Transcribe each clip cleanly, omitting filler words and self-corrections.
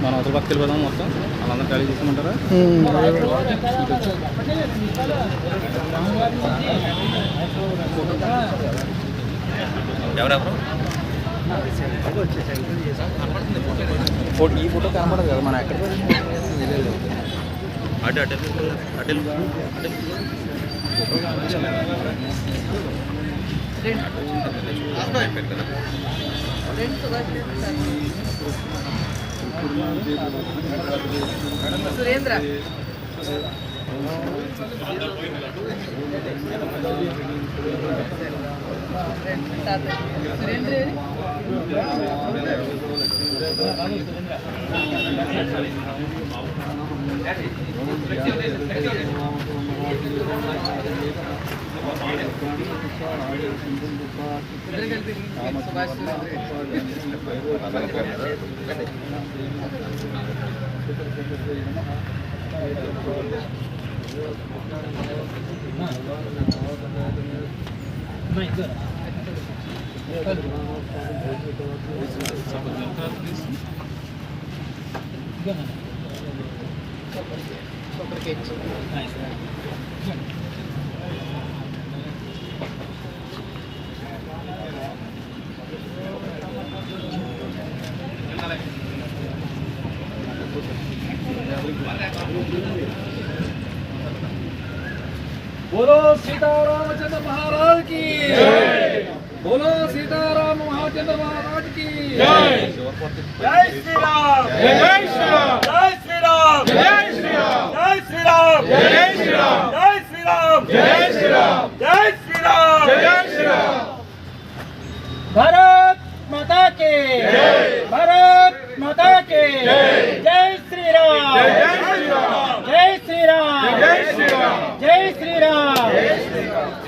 మనం అవతల పక్క వెళ్ళిపోదాం మొత్తం వాళ్ళందరూ ఖాళీ చేసుకుంటారా? ఎవరెవరు ఈ ఫోటో కనపడదు కదా మనం ఎక్కడ అటు అటు అటు సురేంద్ర సురేంద్ర बोलो सीतारामचंद्र महाराज की जय। बोलो सीताराम महाचंद्र महाराज की जय। जय श्री राम जय श्री राम जय श्री राम जय श्री राम जय श्री राम जय श्री राम जय श्री राम जय श्री राम जय श्री राम जय श्री राम। भारत माता के जय। भारत माता के जय। जय श्री राम जय श्री राम जय श्री राम जय श्री राम जय श्री राम जय श्री राम।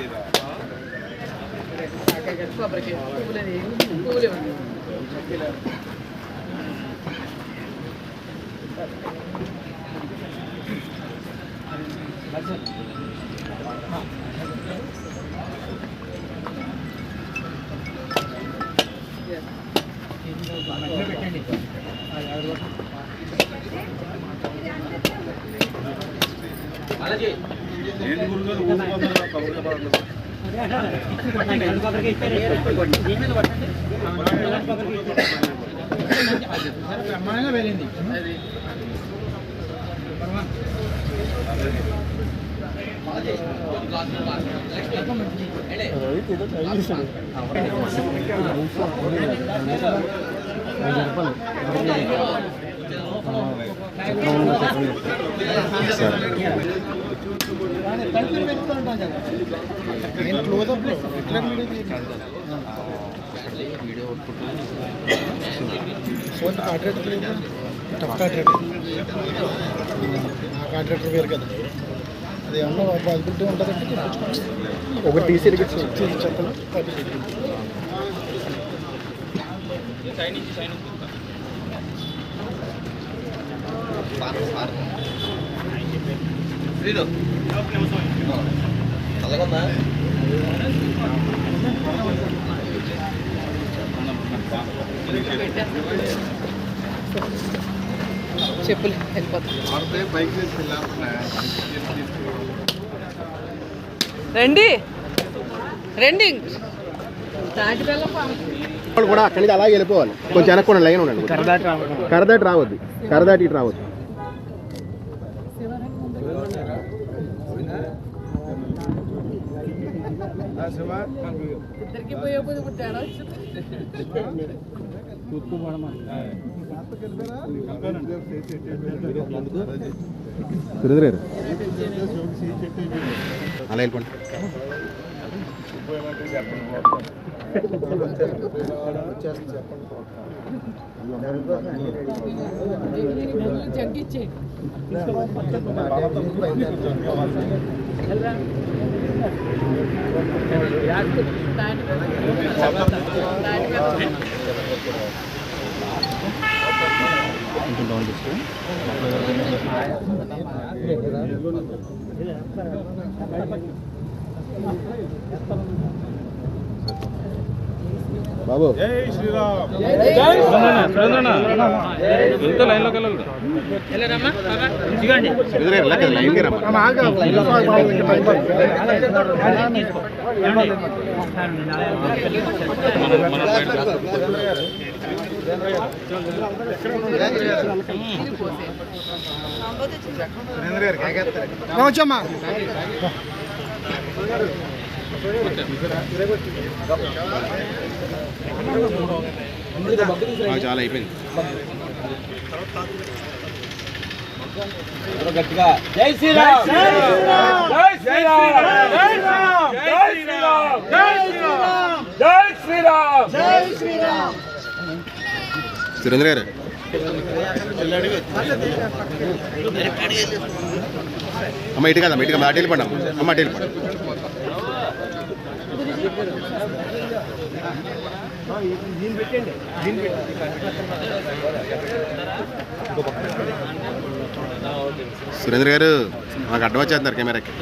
కాంట్రాక్టర్ వేరు కదా అది ఏమన్నా పాసిబిలిటీ ఉంటుందంటే ఒక టీసీ చెప్పండి. చెప్పులు వెళ్ళిపోతాం. రండి రండి కూడా అక్కడి నుంచి అలాగే వెళ్ళిపోవాలి. కొంచెం వెనక్కి కూడా లైన్ ఉండండి. కరదాటి రావద్దు, కరదాటి ఇటు రావద్దు. ఇద్దరికి పోయేపోతే ఇప్పుడు తేడా అలా వెళ్ళిపోండి. జగ్గిచ్చే కొంచెం డౌన్ తీసుకో. బాబు ఎంత లైన్లోకి వెళ్ళాలి. లైన్కి రమ్మా. వచ్చమ్మా చాలా అయిపోయింది. గట్టిగా జై శ్రీరామ్ జై శ్రీరామ్ జై శ్రీరామ్ జై శ్రీరామ్ జై శ్రీరామ్ జై శ్రీరామ్ జై శ్రీరామ్. సురేంద్ర గారు అమ్మ ఇటు కదమ్మా, ఇటుగా అటు వెళ్ళిపోండి అమ్మ, అటు వెళ్ళిపోండి. సురేంద్ర గారు మాకు అడ్డం వచ్చేస్తున్నారు కెమెరాకి.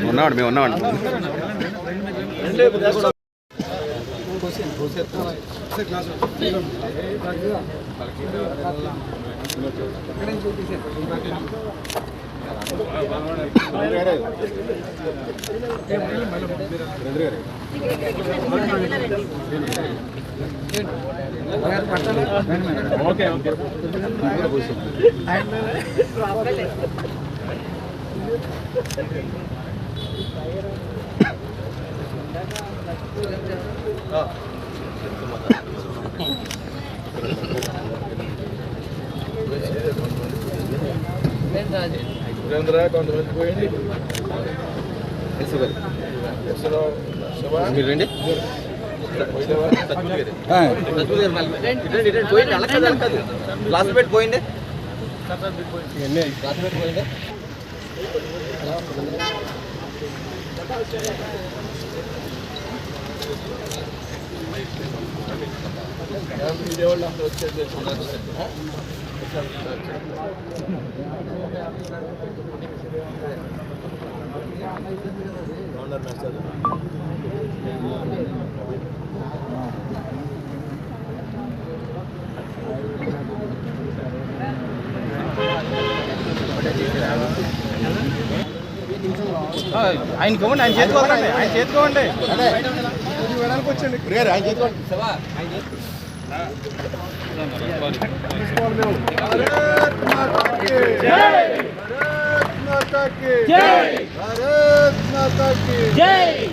ఉన్నాడు మేము ఉన్నామండి. కొంతమంది పోయింది మీరు రండి. లాస్ట్ పెట్టి పోయింది ఆయనకి ఇవ్వండి, ఆయన చేతుకోండి, ఆయన చేతుకోండి. వచ్చండి ఆయన చేతుకోండి.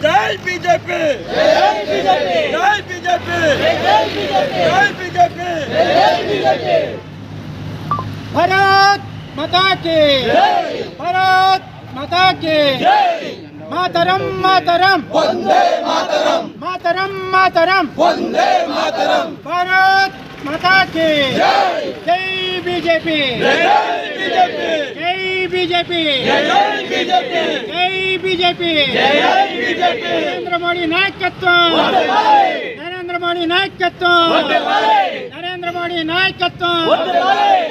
జై బీజేపీ జై బీజేపీ జై బీజేపీ జై బీజేపీ జై బీజేపీ. భారత్ మాతా కీ జై, భారత్ మాతా కీ జై. మాతరం మాతరం వందే మాతరం, మాతరం మాతరం వందే మాతరం. భారత్ మాతా కీ జై. జై బీజేపీ జై బీజేపీ జై బీజేపీ జై బీజేపీ జై బీజేపీ జై బీజేపీ. నరేంద్ర మోడీ నాయకత్వం, నరేంద్ర మోడీ నాయకత్వం, నరేంద్ర మోడీ నాయకత్వం,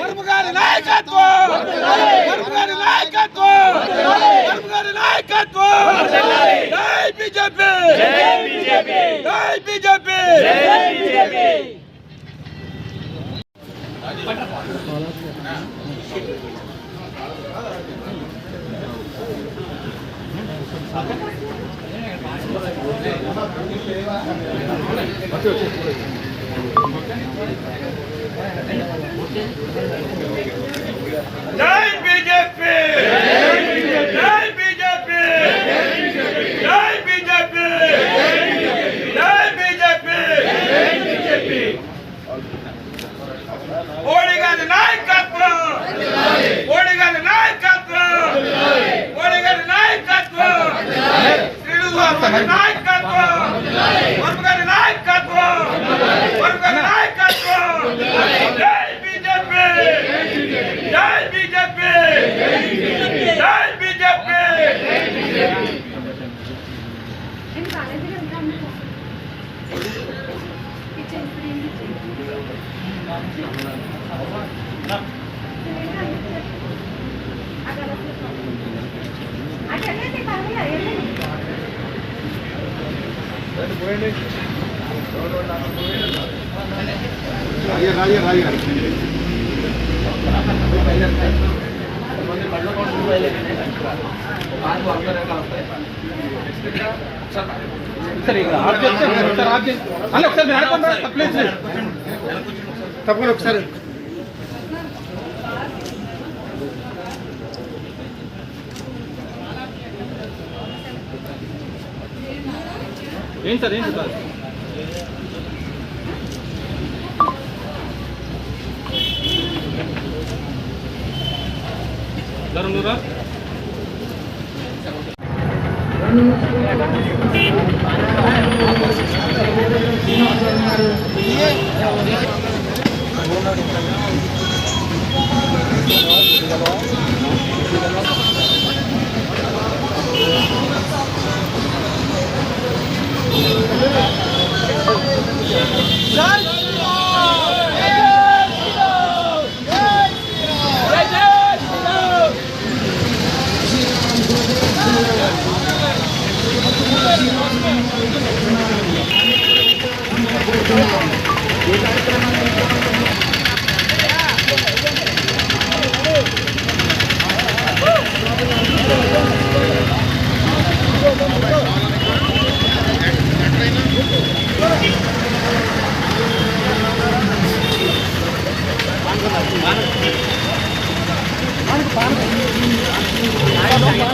వరుపు గారి నాయకత్వం, వరుపు గారి నాయకత్వం, వరుపు గారి నాయకత్వం. జై బీజేపీ జై బీజేపీ జై బీజేపీ జై బీజేపీ. జై బీజేపీ జై బీజేపీ జై బీజేపీ జై బీజేపీ. మోడీ గారి నాయకత్వం, మోడీ గారి నాయకత్వం, మోడీ గారి నాయకత్వం, శ్రీనివాస్ గారి నాయకత్వం, వరుపు గారి నాయకత్వం, వరుపు తప్పకుండా ఒకసారి ఏంటి సార్ ఏంటి సార్ నూరా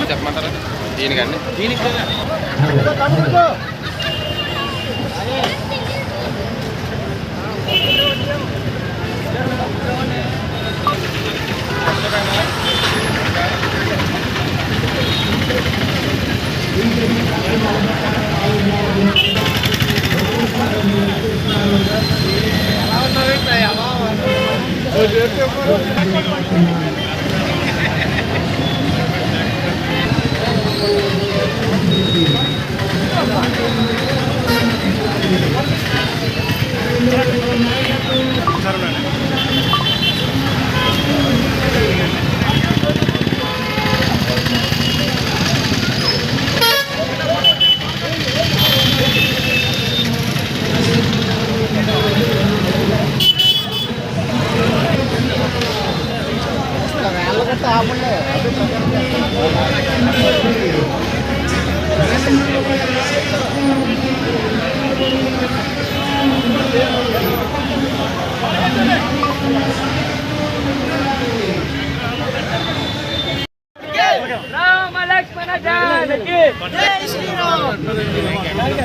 చెప్పమంటారా దీనికండి రామ లక్ష్మణ జానకి జై శ్రీరామ్.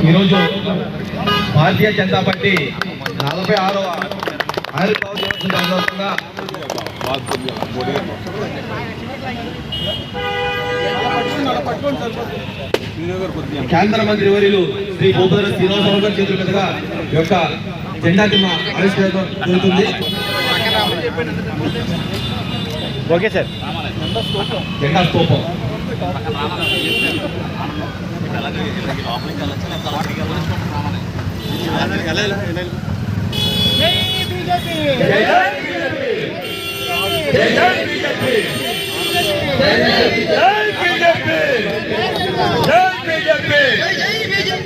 ఈరోజు భారతీయ జనతా పార్టీ 46వ ఆవిర్భావ దినోత్సవం సందర్భంగా కేంద్ర మంత్రి వర్యులు శ్రీ భూపతి శ్రీనివాసరావు గారి చేతుల మీదుగా ఈ యొక్క జెండా దిమ్మ ఆవిష్కరించడం జరుగుతుంది. Okay sir. జెండా స్తూపం జై బీజేపీ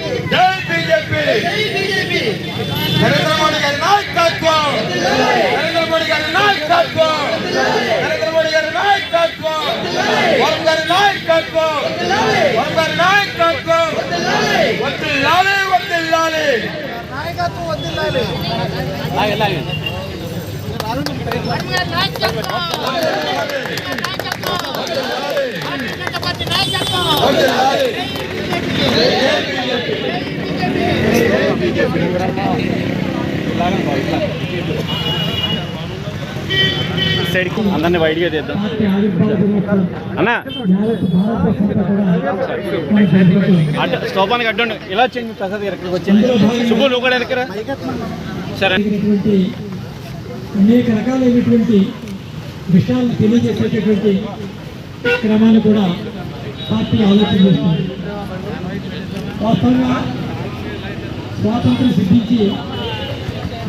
అందరి నాయకత్వం అందరి నాయకత్వం వర్ధిల్లాలి వర్ధిల్లాలి సైడ్కి అందరినీ వైడ్గా తీద్దాం అన్నా అడ్డ స్తూపానికి అడ్డండి ఇలా వచ్చింది ప్రసాద్ గారు ఇక్కడికి వచ్చింది శుభు నువ్వు కూడా ఎక్కరా సరే అనేక రకాలైనటువంటి విషయాలను తెలియజేసేటటువంటి క్రమాన్ని కూడా పార్టీ ఆలోచన చేస్తుంది. వాస్తవంగా స్వాతంత్రం సిద్ధించి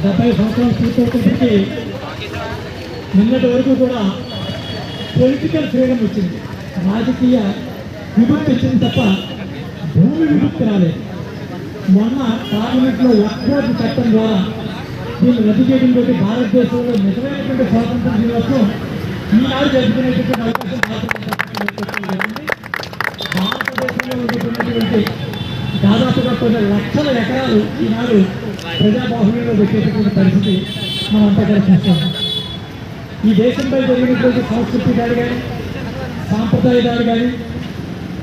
70 సంవత్సరాలు పూర్తవుతుంటే నిన్నటి వరకు కూడా పొలిటికల్ ఫ్రీడమ్ వచ్చింది, రాజకీయ విముక్తి వచ్చింది తప్ప భూమి విముక్తి రాలేదు. మొన్న పార్లమెంట్లో వక్ఫ్ చట్టం ద్వారా దీన్ని రద్దు చేయడంతో భారతదేశంలో నిజమైనటువంటి స్వాతంత్ర దినోత్సవం ఈనాడు జరుపుకునేటువంటి అవకాశం భారతదేశంలో ఉన్నటువంటి దాదాపుగా కొన్ని లక్షల ఎకరాలు ఈనాడు ప్రజాబాహుళ్యంలో పెట్టేటటువంటి పరిస్థితి మనం అంతా కలిసి చూస్తాం. ఈ దేశంపై జరిగినటువంటి సంస్కృతి దాడి కానీ సాంప్రదాయ దాడి కానీ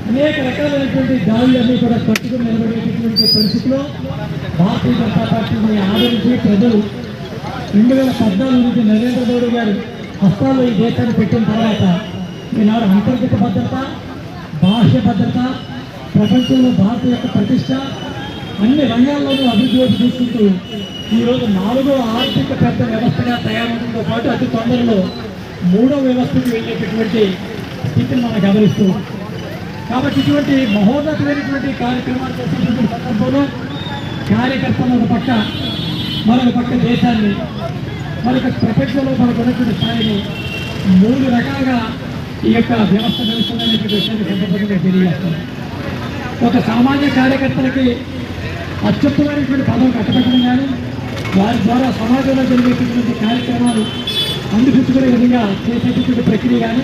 అనేక రకాలైనటువంటి దాడులన్నీ కూడా కట్టుకుని నిలబడేటటువంటి పరిస్థితిలో భారతీయ జనతా పార్టీని ఆదరించి ప్రజలు 2014 నుంచి నరేంద్ర మోడీ గారు హస్తాల్లో ఈ దేశాన్ని పెట్టిన తర్వాత ఈనాడు అంతర్గత భద్రత, బాహ్య భద్రత, ప్రపంచంలో భారత యొక్క ప్రతిష్ట అన్ని రంగాల్లోనూ అభివృద్ధి తీసుకుంటూ ఈరోజు 4వ ఆర్థిక పెద్ద వ్యవస్థగా తయారవడంతో పాటు అతి తొందరలో 3వ వ్యవస్థకు వెళ్ళేటటువంటి స్థితిని మనం గమనిస్తూ. కాబట్టి ఇటువంటి మహోన్నతమైనటువంటి కార్యక్రమాలు చేసేటువంటి సందర్భంలో కార్యకర్తలు ఒక పక్క, మరొక పక్క దేశాన్ని, మరొక ప్రపంచంలో మనకు ఉన్నటువంటి స్థాయిని 3 రకాలుగా ఈ యొక్క వ్యవస్థ నడుస్తున్నటువంటి విషయాన్ని సందర్భంగా తెలియజేస్తాను. ఒక సామాన్య కార్యకర్తలకి అత్యుత్తమైనటువంటి పదవి కట్టబెట్టడం కానీ వారి ద్వారా సమాజంలో జరిగేటటువంటి కార్యక్రమాలు అందిపుచ్చుకునే విధంగా చేసేటటువంటి ప్రక్రియ కానీ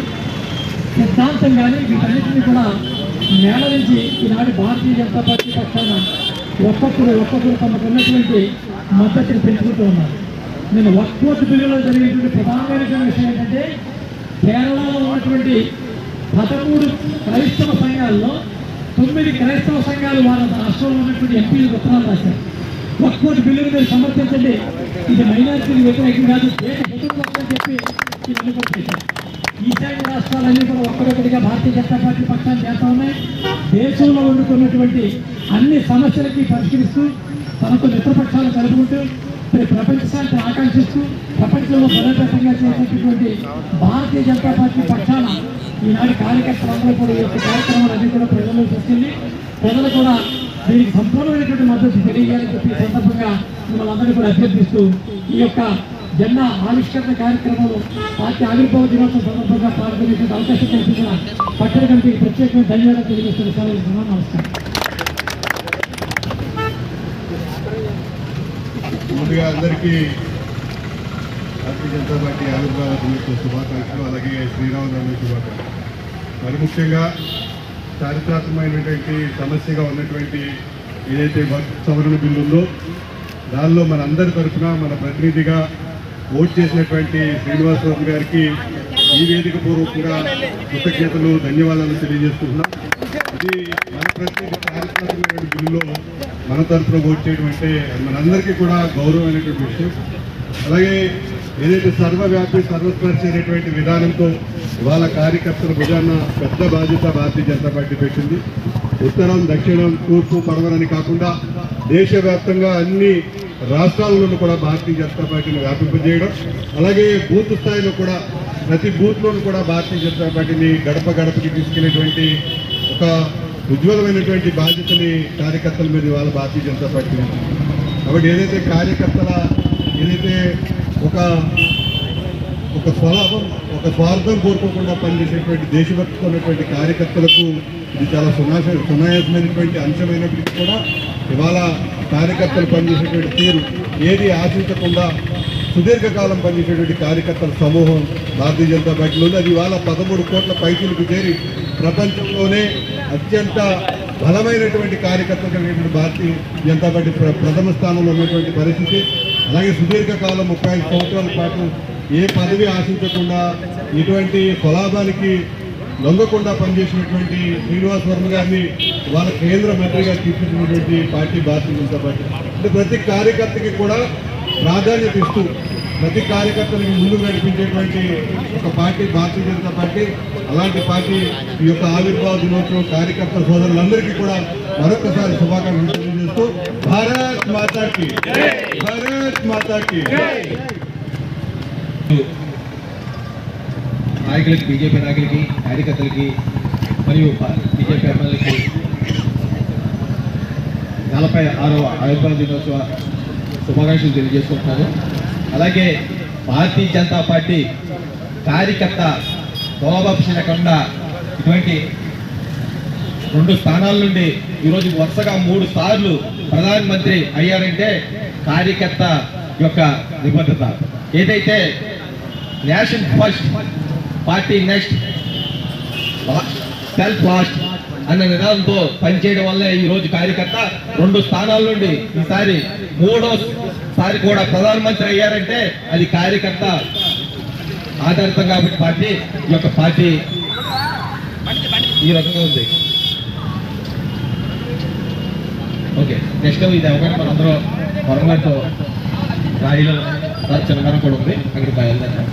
సిద్ధాంతం కానీ వీటన్నిటిని కూడా మేళవించి ఈనాడు భారతీయ జనతా పార్టీ పక్షాన ఒక్కొక్కరు తమకున్నటువంటి మద్దతును పెంచుకుంటూ ఉన్నారు. నేను వక్ఫ్ బిల్లులో జరిగేటువంటి ప్రధానమైనటువంటి విషయం ఏంటంటే కేరళలో ఉన్నటువంటి 13 క్రైస్తవ సంఘాల్లో 9 క్రైస్తవ సంఘాలు వాళ్ళ రాష్ట్రంలో ఉన్నటువంటి ఎంపీలకు ఉత్తరాలు రాశారు. వక్ఫ్ బిల్లును మీరు సమర్థించండి, ఇది మైనారిటీలు వ్యతిరేకం కాదు, దేశ హితులు అని చెప్పి ఇది అనుకుంటున్నారు. ఈశాన్య రాష్ట్రాలన్నీ కూడా ఒక్కరొక్కటిగా భారతీయ జనతా పార్టీ పక్షాన్ని చేస్తూ ఉన్నాయి. దేశంలో ఉండుకున్నటువంటి అన్ని సమస్యలకి పరిష్కరిస్తూ తనకు మిత్రపక్షాలు కలుపుకుంటూ ప్రపంచ శాంతిని ఆకాంక్షిస్తూ ప్రపంచంలో బలోపేతంగా చేసేటటువంటి భారతీయ జనతా పార్టీ పక్షాన ఈనాడు కార్యకర్తలందరూ కూడా ఈ యొక్క కార్యక్రమాలన్నీ కూడా ప్రజల్లో తీసుకెళ్ళి ప్రజలు కూడా దీనికి సంపూర్ణమైనటువంటి మద్దతు తెలియాలని చెప్పి ఈ సందర్భంగా మిమ్మల్ని అందరినీ కూడా అభ్యర్థిస్తూ ఈ యొక్క జెండా ఆవిష్కరణ కార్యక్రమంలో పార్టీ ఆవిర్భావ దినోత్సవం సందర్భంగా పాల్గొనేటువంటి అవకాశం కల్పించిన పట్టణ కమిటీకి ప్రత్యేకంగా ధన్యవాదాలు తెలియజేస్తున్న సెలవు. నమస్కారం. ముందుగా అందరికీ భారతీయ జనతా పార్టీ ఆవిర్భావ దినోత్సవ శుభాకాంక్షలు, అలాగే శ్రీరామనవమి శుభాకాంక్షలు. మరి ముఖ్యంగా చారిత్రాత్మకమైనటువంటి సమస్యగా ఉన్నటువంటి ఏదైతే వక్ఫ్ సవరణ బిల్లు ఉందో దానిలో మన అందరి తరఫున మన ప్రతినిధిగా ఓట్ చేసినటువంటి శ్రీనివాసరావు గారికి ఈ వేదిక పూర్వకంగా కృతజ్ఞతలు, ధన్యవాదాలు తెలియజేస్తున్నాం. ఇది మన ప్రతినిధి చారిత్రాత్మకమైన బిల్లులో మన తరఫున ఓట్ చేయడం అంటే మనందరికీ కూడా గౌరవమైనటువంటి విషయం. అలాగే ఏదైతే సర్వవ్యాపి సర్వస్పర్శి అనేటువంటి విధానంతో ఇవాళ కార్యకర్తల భుజాన పెద్ద బాధ్యత భారతీయ జనతా పార్టీ పెట్టింది. ఉత్తరం, దక్షిణం, తూర్పు, పడమరని కాకుండా దేశవ్యాప్తంగా అన్ని రాష్ట్రాల్లోనూ కూడా భారతీయ జనతా పార్టీని వ్యాపింపజేయడం, అలాగే బూత్ స్థాయిలో కూడా ప్రతి బూత్లోనూ కూడా భారతీయ జనతా పార్టీని గడప గడపకి తీసుకెళ్లేటువంటి ఒక ఉజ్వలమైనటువంటి బాధ్యతని కార్యకర్తల మీద ఇవాళ భారతీయ జనతా పార్టీ ఉంది. కాబట్టి ఏదైతే కార్యకర్తల ఒక స్వార్థం కోరుకోకుండా పనిచేసేటువంటి దేశభక్తితో ఉన్నటువంటి కార్యకర్తలకు ఇది చాలా సునాయాసమైనటువంటి అంశమైనప్పటికీ కూడా ఇవాళ కార్యకర్తలు పనిచేసేటువంటి తీరు ఏది ఆశించకుండా సుదీర్ఘకాలం పనిచేసేటువంటి కార్యకర్తల సమూహం భారతీయ జనతా పార్టీలో ఉంది. అది ఇవాళ 13 కోట్ల పైసలకు చేరి ప్రపంచంలోనే అత్యంత బలమైనటువంటి కార్యకర్త కలిగిన భారతీయ జనతా పార్టీ ప్రథమ స్థానంలో ఉన్నటువంటి పరిస్థితి. అలాగే సుదీర్ఘకాలం 35 సంవత్సరాల పాటు ఏ పదవి ఆశించకుండా ఇటువంటి స్వలాభానికి లొంగకుండా పనిచేసినటువంటి శ్రీనివాస్ వర్మ గారిని వాళ్ళ కేంద్ర మంత్రిగా తీర్చిదిద్దినటువంటి పార్టీ భారతీయ జనతా పార్టీ. అంటే ప్రతి కార్యకర్తకి కూడా ప్రాధాన్యత ఇస్తూ ప్రతి కార్యకర్తలకు ముందుకు నడిపించేటువంటి ఒక పార్టీ భారతీయ జనతా పార్టీ. అలాంటి పార్టీ ఈ యొక్క ఆవిర్భావ దినోత్సవం కార్యకర్త సోదరులందరికీ కూడా మరొకసారి శుభాకాంక్షలు తెలియజేస్తూ భారత్ మాతాకి భారత్ మాతాకి. నాయకులకి, బీజేపీ నాయకులకి, కార్యకర్తలకి మరియు బీజేపీ ఎమ్మెల్యేలకి 46వ ఆవిర్భావ దినోత్సవ శుభాకాంక్షలు తెలియజేసుకుంటున్నాను. అలాగే భారతీయ జనతా పార్టీ కార్యకర్త శోభాభిష లేకుండా ఇటువంటి 2 స్థానాల నుండి ఈరోజు వరుసగా 3 సార్లు ప్రధానమంత్రి అయ్యారంటే కార్యకర్త యొక్క నిబద్ధత. ఏదైతే nation first party next self last అన్న నినాదంతో పనిచేయడం వల్లే ఈరోజు కార్యకర్త 2 స్థానాల నుండి ఈసారి 3వసారి కూడా ప్రధానమంత్రి అయ్యారంటే అది కార్యకర్త ఆధారితం కాబట్టి పార్టీ ఈ యొక్క పార్టీ ఈ రకంగా ఉంది. ఓకే, నెక్స్ట్ ఇది అవగానే మనందరూ వరంగల్తో రాయిలో చిన్నగారం కూడా ఉంది, అక్కడ బయలుదేరాం.